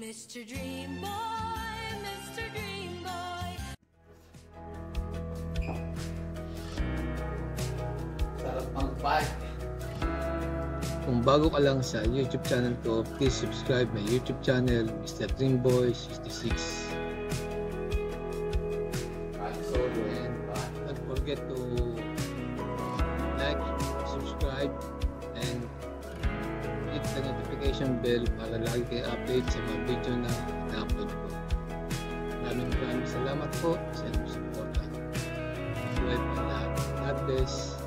Mr. Dream Boy, Mr. Dream Boy. Sarap ang bike. Kung bago ka lang sa YouTube channel ko, please subscribe my YouTube channel, Mr. Dreamboy 66. And don't forget to like, subscribe, and hit the notification bell para lagi kayo update sa mga video na ina-upload ko. Maraming salamat po sa inyong support. Subscribe na lahat. God bless.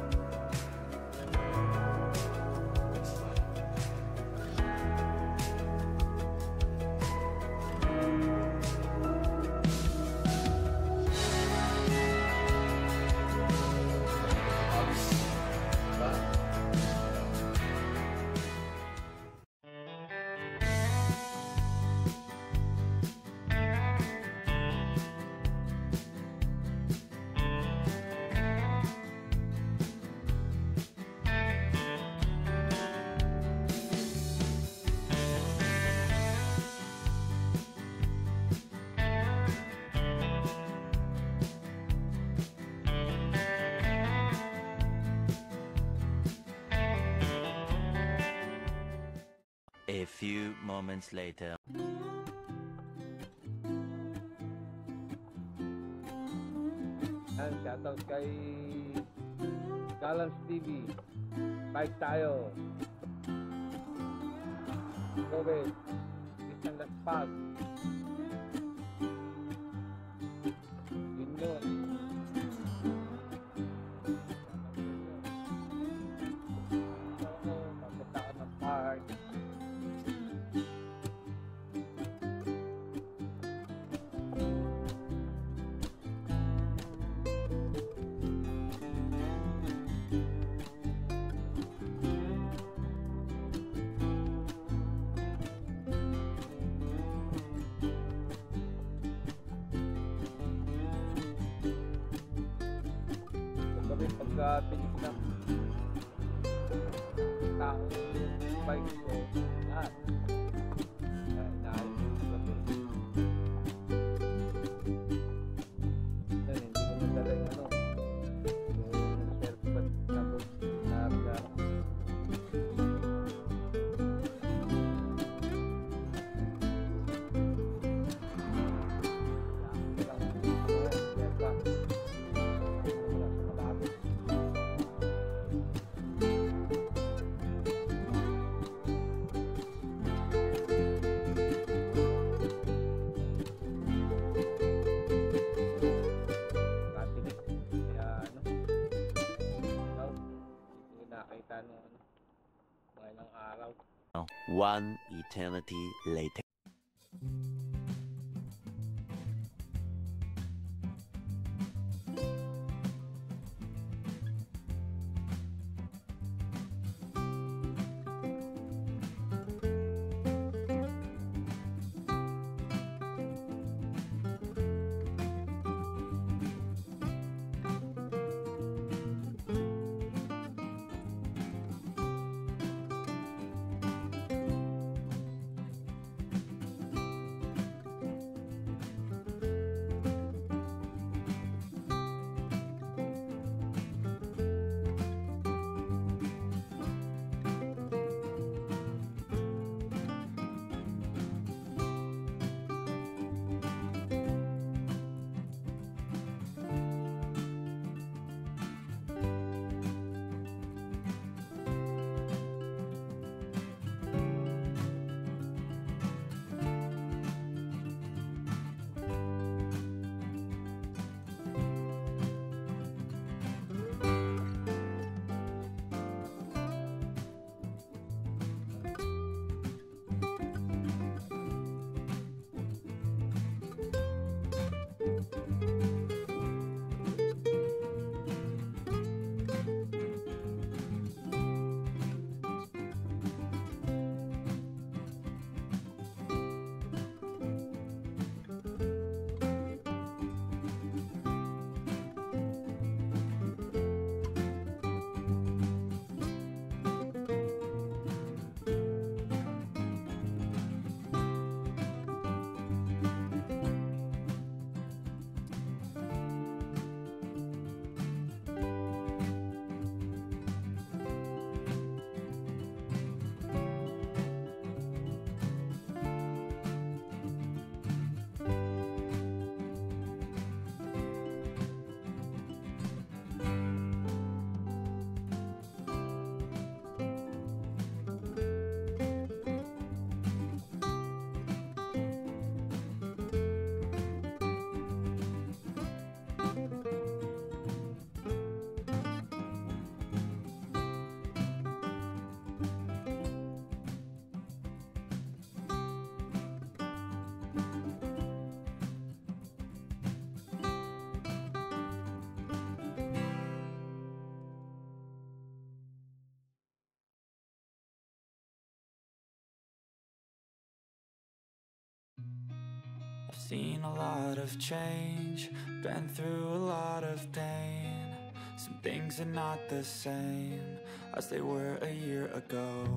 A few moments later. Shoutout kay Galams TV. Bike tayo. Kobe. Isang laspag. Yun yun. Papunta ka ng park. Pagka tinignan tao bike ko lahat hindi ko nadala yung yung self-pad tapos lahat mga ilang araw. One eternity later. Seen a lot of change, been through a lot of pain. Some things are not the same as they were a year ago,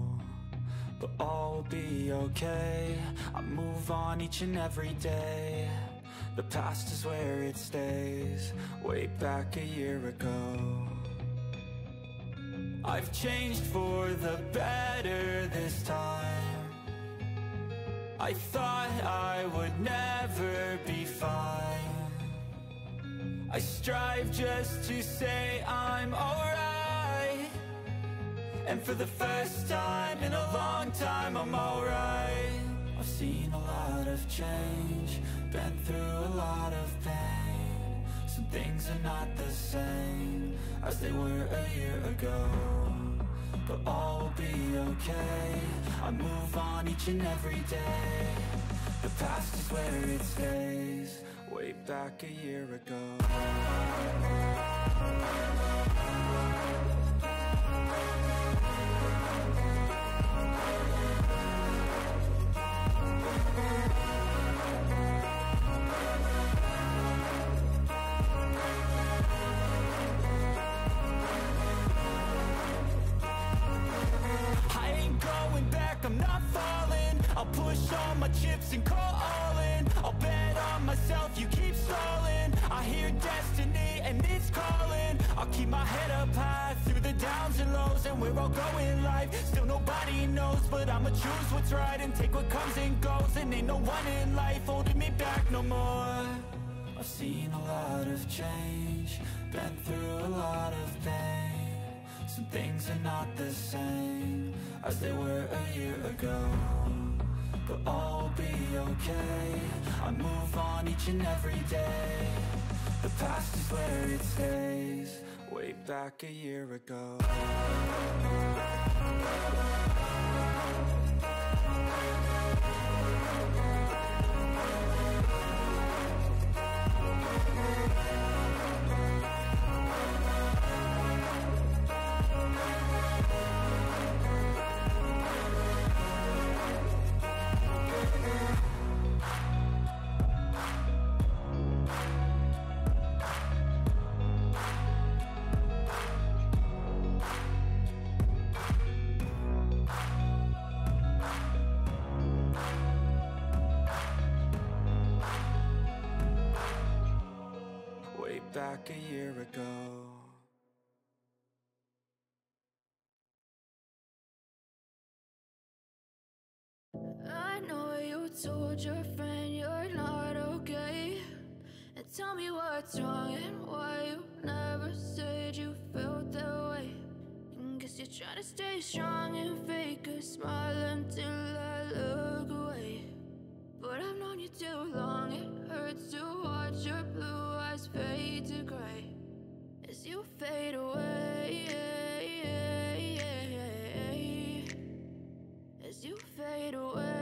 but all will be okay. I move on each and every day. The past is where it stays, way back a year ago. I've changed for the better this time. I thought I would never be fine. I strive just to say I'm alright, and for the first time in a long time I'm alright. I've seen a lot of change, been through a lot of pain. Some things are not the same as they were a year ago, but all will be okay. I move on each and every day. The past is where it stays, way back a year ago. I'm not falling. I'll push all my chips and call all in. I'll bet on myself, you keep stalling. I hear destiny and it's calling. I'll keep my head up high through the downs and lows, and we're all going life. Still nobody knows, but I'ma choose what's right and take what comes and goes. And ain't no one in life holding me back no more. I've seen a lot of change, been through a lot of pain. Some things are not the same as they were a year ago, but all will be okay. I move on each and every day. The past is where it stays, way back a year ago. Back a year ago. I know you told your friend you're not okay, and tell me what's wrong and why you never said you felt that way. And guess you're trying to stay strong and fake a smile until I look away. But I've known you too long, it hurts to watch your blue eyes fade to gray as you fade away, as you fade away.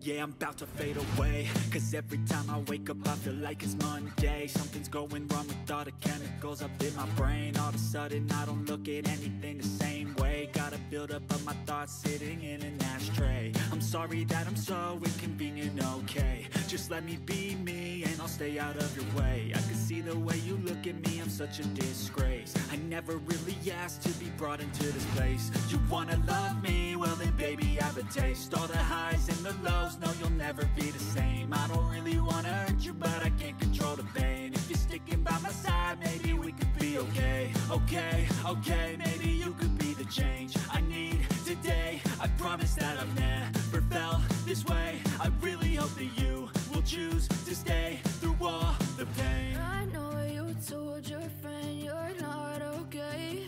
Yeah, I'm about to fade away, cause every time I wake up I feel like it's Monday. Something's going wrong with all the chemicals up in my brain. All of a sudden I don't look at anything the same way. Gotta build up of my thoughts sitting in an ashtray. I'm sorry that I'm so inconvenient, okay. Just let me be me and I'll stay out of your way. I can see the way you look at me, I'm such a disgrace. I never really asked to be brought into this place. You wanna love me? Well then baby I have a taste. All the highs and the lows, no you'll never be the same. I don't really wanna hurt you but I can't control the pain. If you're sticking by my side maybe we could be okay. Okay, maybe you could be the change I need today. I promise that I've never felt this way. I really hope that you will choose to stay through all the pain. I know you told your friend you're not okay,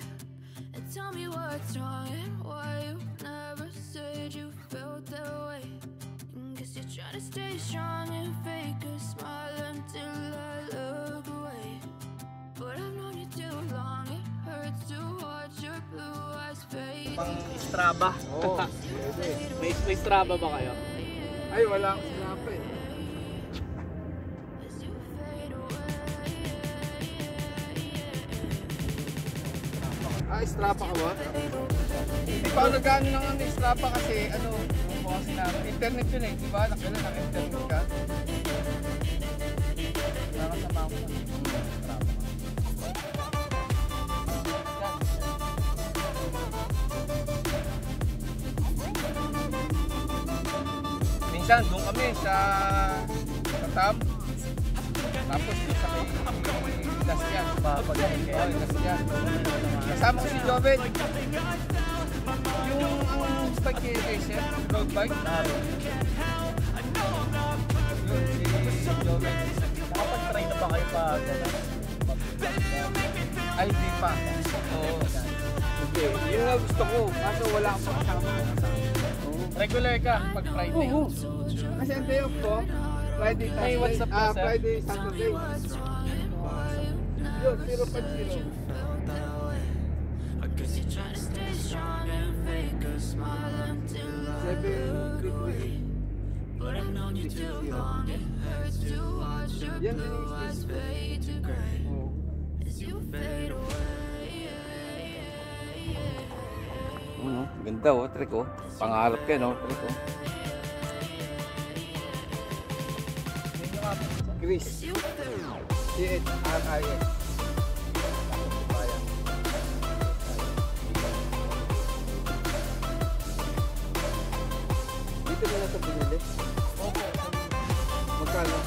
and tell me what's wrong and why you never said you felt that way. And guess you're trying to stay strong and fake a smile until I look away. But I've known you too long, it hurts to watch your blue eyes fade. Strava. Oo. May Strava ba kayo? Ay, wala akong Strava eh. As you fade away. Strava ka ba? Hindi pa nagano lang ang Strava kasi ano, po kasi namin. Internet yun eh, di ba? Naka-internet ka. Nakasama ko. Minsan, doon kami sa Tam. Tapos doon sa may Dasyan. Papagaling kayo. Dasyan. Kasama ko si Joven. Yung ang bike ni Racer, road bike. Yun, si Joven. Nakapag-try na ba kayo pa? Ay, di pa. Oo. Hindi. Yun nga gusto ko. Kaso wala akong kasama. Regular ka pag Friday. Oo. Kasi ang day off ko, Friday, Hey, what's up, sir? Friday, Saturday. Yun, 0.0. But I've known you too long. It hurts to watch your blue eyes fade to gray as you fade away. Ganda oh, trick oh. Pangarap ka no, trick oh. Chris. C-H-R-I-S. Dito na lang sa binili. Opo. Magkano?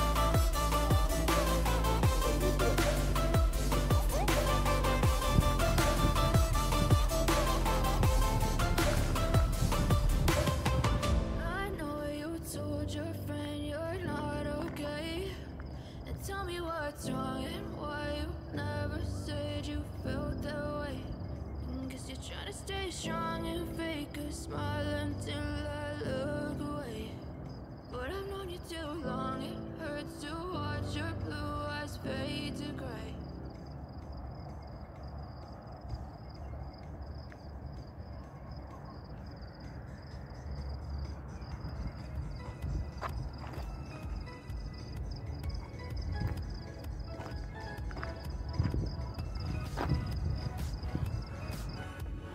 I know you told your friend you're not okay. And tell me what's wrong and why you never said you felt that way. Guess you're trying to stay strong and fake a smile until I look away. But I've known you too long, it hurts to watch your blue eyes fade to gray.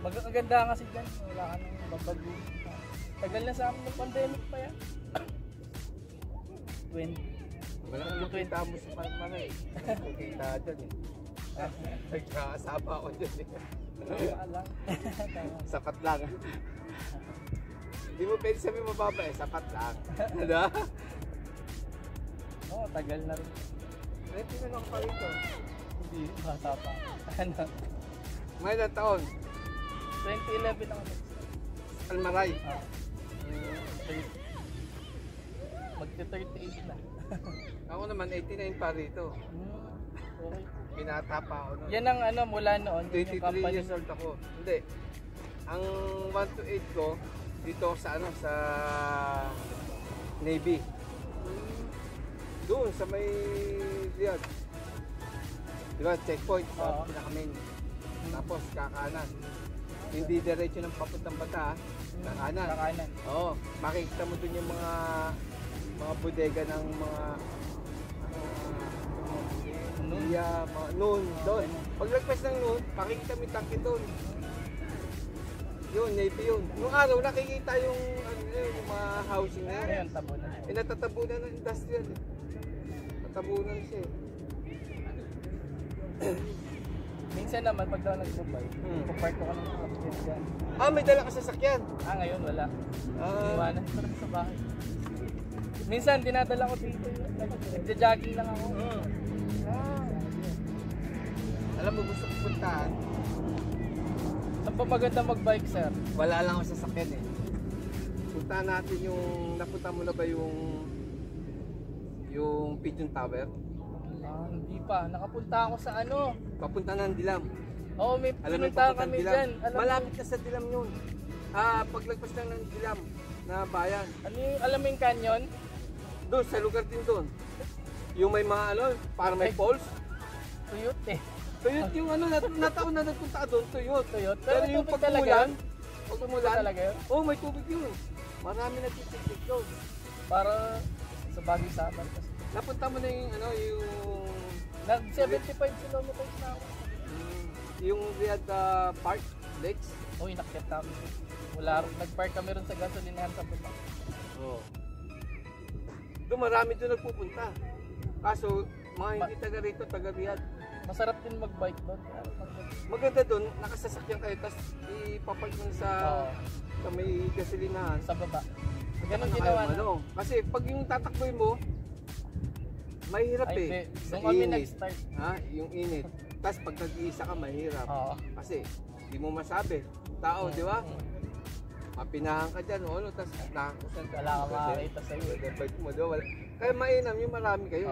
Magaganda kasi dyan. Wala ka nang babago. Tagal na sa amin ng pandemic pa yan. 20. Wala kang makita mo sa Palmare. Makita dyan eh. Nagkakasama ako dyan eh. Wala lang. Sapat lang. Hindi mo pwede sabihin mababa eh, sapat lang. Ano? Oo, tagal na rin. Ay, tinanong pa rito. Hindi, bata pa. Ano? May ilang taon? 2011 ako nag Almaray. Magti-38 na. Ako naman, 89 pa rito. Okay. Binata pa ako noon. Yan ang ano mula noon. Yung 23 company. years old ako. Hindi. Ang 1 to 8 ko, dito sa ano, sa Navy. Doon, sa may Riyadh. Diba, checkpoint sa Oo. pinaka-main. Tapos, kakanan. Hindi diretso ng papuntang bata, kakanan. Kakanan. Oo, makikita mo dun yung mga bodega ng mga noon doon. Pag lagpas ng noon, makikita mo yung tangke doon. Yun, Navy yun. Nung araw, nakikita yung, yung mga housing na yan. Ngayon, tabo na. Natatabunan ng industrial eh. Tatabunan siya eh. Minsan naman, pag daw nag-Dubai, pupark ko ka ng sasakyan dyan. Ah, may dala ka sasakyan. Ngayon wala. Ah, Iwanan ko rin sa bahay. Minsan, dinadala ko dito. Nagja-jogging lang ako. alam mo, gusto ko puntahan. Saan pa maganda mag-bike, sir? Wala lang ako sasakyan eh. Puntahan natin yung, napunta mo na ba yung Pigeon Tower? Hindi pa. Nakapunta ako sa ano. Papunta ng Dilam. Oo, may Alam mo, pinunta papunta ng kami Dilam. dyan. Malapit na sa Dilam yun. Paglagpas lang ng Dilam na bayan. Ano yung, alam mo yung canyon? Doon, sa lugar din doon. Yung may mga ano, para may falls. Tuyot eh. Tuyot yung ano, nataon na nagpunta ka doon, tuyot. Tuyot. Pero yung tubig talaga pag-umulan, yun? pag Tubig umulan, talaga yun? oh, may tubig yun. Marami nagtitiktik doon. Para sa bagay sabat kasi. Napunta mo na yung ano, yung Nag 75 kilometers na ako. yung Riyadh Park Lakes. Oo, inakyat namin. Nag-park kami ron sa gasolinahan sa baba. Oo. Doon marami doon nagpupunta. Kaso, mga hindi taga rito, taga Riyadh. Masarap din mag-bike doon. Maganda doon, nakasasakyan kayo, tapos ipapark mo sa may gasolinahan. Sa baba. Ganun Ano ginawa kayo, na. ano? Kasi pag yung tatakboy mo, mahirap Ay, eh. Sa nung kami init. nag-start. Ha? Yung init. Tapos pag nag-iisa ka, mahirap. Oo. Kasi, hindi mo masabi. Tao, di ba? Mapinahan ka dyan, o ano, tapos nakakusan ka. Wala kang makakita sa'yo. Bike mo, di ba? Kaya mainam yung marami kayo.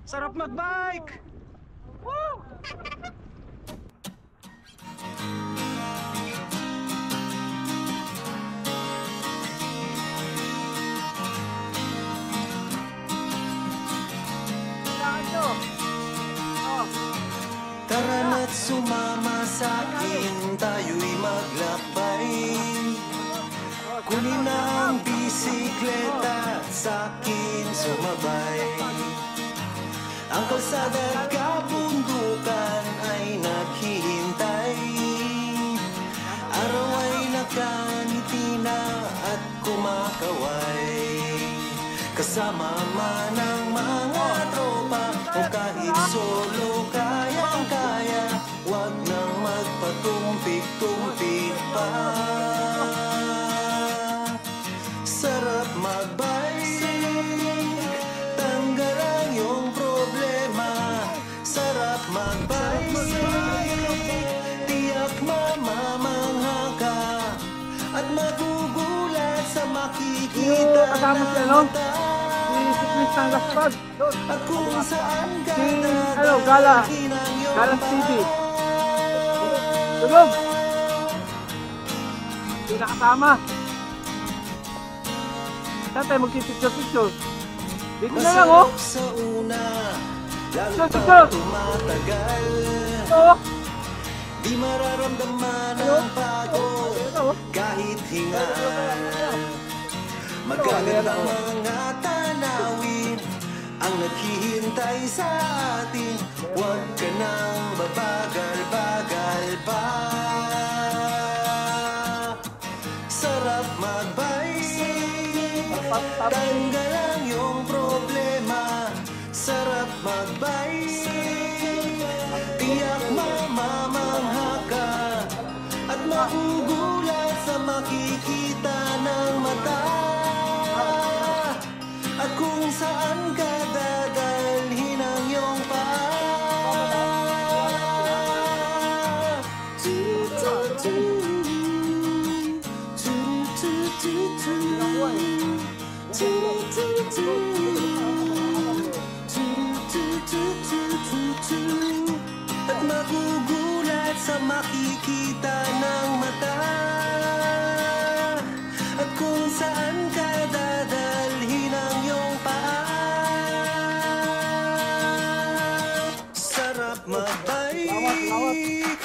Sarap magbike! Woo! Tara na't sumama sa'kin, tayo'y maglakbay. Kunin na ang bisikleta, sa'kin sumabay. Ang kalsada at kabundukan ay naghihintay. Araw ay nakangiti na at kumakaway. Kasama man ang mga tropa o kahit solo kayang-kaya, wag nang magpatumpik-tumpik pa. Sarap magbike, tanggalan yung problema. Sarap magbike, tiyak mamamangha ka at magugulat sa makikita Kasama si ano? Si Chris ng Gaspag. at kung saan ka Gala TV. Tulog! Hindi nakasama. Saan tayo magpipicture-picture? Dito na lang, oh! sa una, lalo Picture! pa tumatagal. Oo! Di mararamdaman ang pagod kahit hinga. Magagandang mga tanawin ang naghihintay sa atin. Huwag ka nang babagal-bagal pa. Sarap magbike, tanggal ang iyong problema. Sarap magbike, tiyak mamamangha ka at magugulat sa makikita ng mata. At kung saan ka dadalhin ang iyong paa. At magugulat sa makikita ng mata. At kung saan ka dadalhin ang iyong paa. Sarap magbike,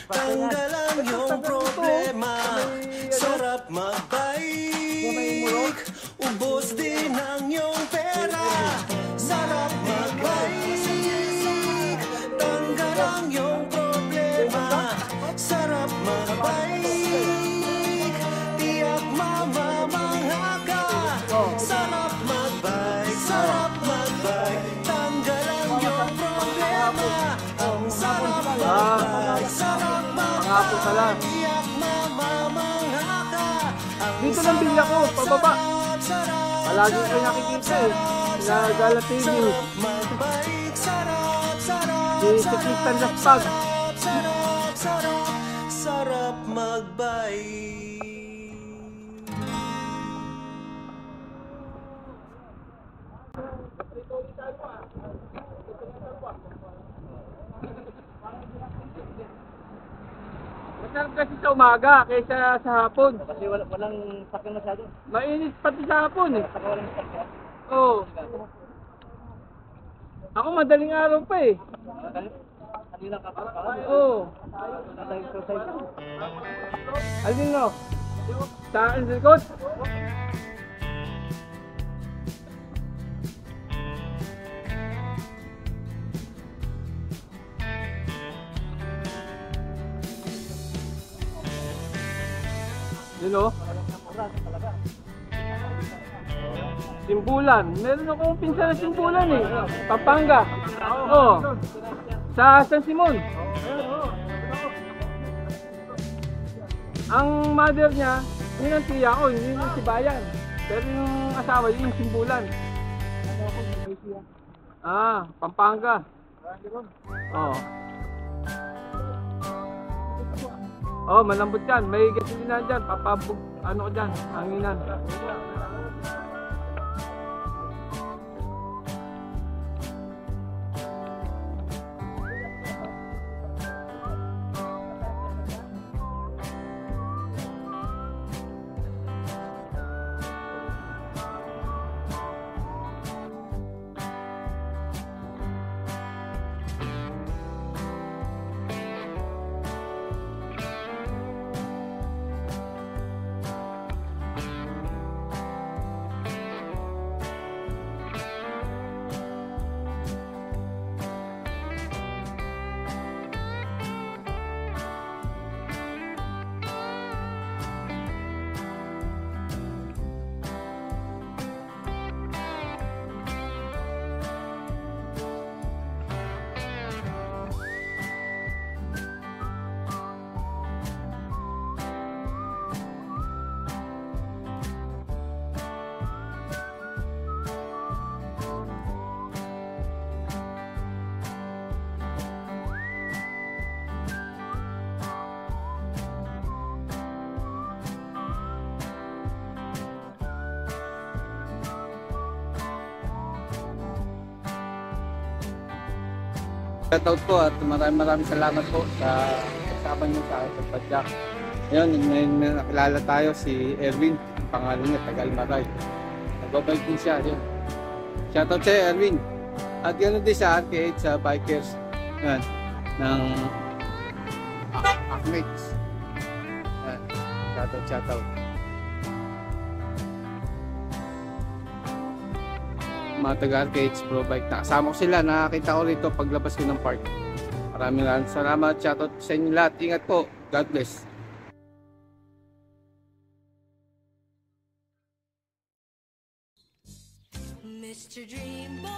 tanggal ang iyong problema. Sarap magbike, ubos din ang iyong pera. Sarap magbike, tanggal ang iyong problema. Sarap magbike, tiyak mamamangha ka. Sarap magbike, tanggal ang iyong problema. Ang sarap magbike, tiyak mamamangha ka. Dito lang bilya ko, pababa. Palagi ko nakikita eh. Na Gala TV. Magbike, sarap, Si Chris ng Gaspag. sarap magbike. Masarap kasi sa umaga kaysa sa hapon. Kasi walang sakyan masyado. Mainit pati sa hapon eh. Saka walang sakyan. Oo. Ako madaling araw pa eh. Kanina ka pa. Oo. Nasa-exercise ka. Alin no? Sa akin sa likod? Yun o. Simbulan. Meron akong pinsan na simbulan eh. Pampanga. Oo. Sa San Simon. Ang mother niya, yun ang tiya ko, yun yung Sibayan. Pero yung asawa, yun yung simbulan. Ah, Pampanga. Oo. Oh, malambot yan. May gasolina dyan. Papabog, ano ko dyan, hanginan. Shoutout po at maraming salamat po sa kasama niyo sa aking pagpadyak. Ngayon, may nakilala tayo si Erwin, pangalan niya Tagalmaray. Nagbabike din siya. Yun. Shoutout sa'yo Erwin. At ganoon din sa RKH sa bikers yan, ng Akmates. Shoutout. Mga taga-RKH Pro Bike. Nakasama ko sila, nakakita ko rito paglabas ko ng park. Maraming salamat, shoutout sa inyo lahat. Ingat po. God bless. Mr. Dreamboat.